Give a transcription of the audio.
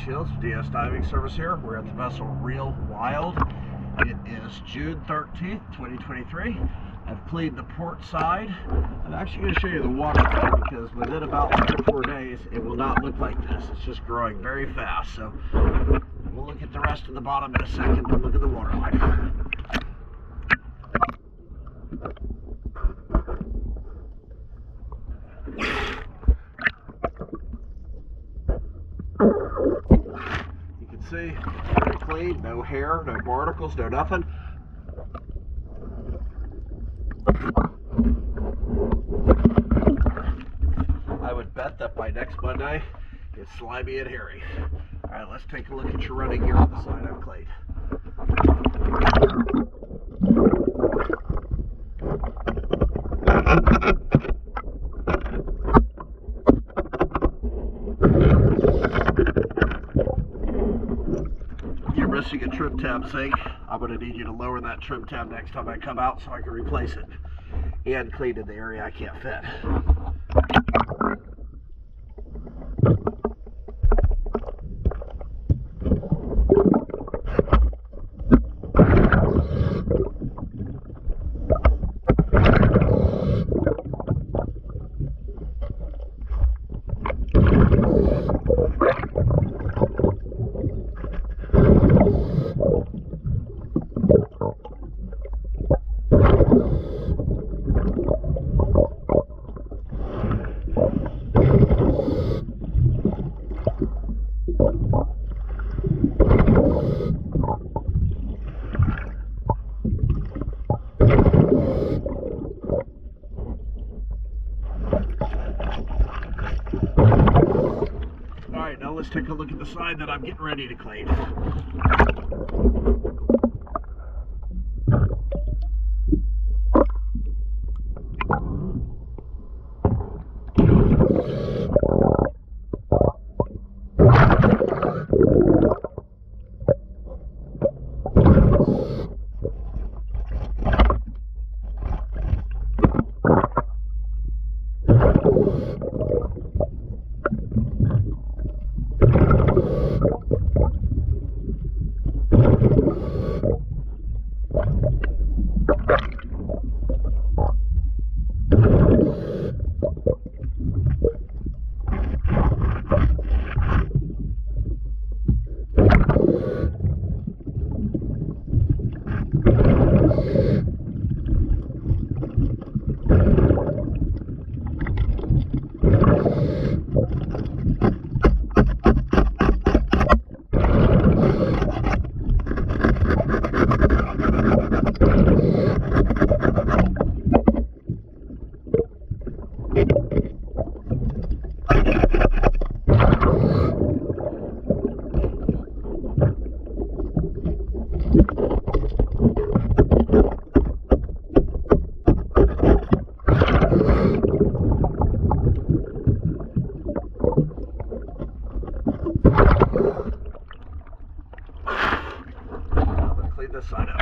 Shields, DS Diving Service here. We're at the vessel Real Wild. It is June 13th, 2023. I've cleaned the port side. I'm actually going to show you the water though, because within about 3 or 4 days, it will not look like this. It's just growing very fast. So we'll look at the rest of the bottom in a second, but look at the water line. See, very clean, no hair, no barnacles, no nothing. I would bet that by next Monday, it's slimy and hairy. Alright, let's take a look at your running gear on the side I've cleaned. Missing a trim tab sink. I'm going to need you to lower that trim tab next time I come out so I can replace it and clean in the area I can't fit. Alright, now let's take a look at the side that I'm getting ready to clean. Clean this side up.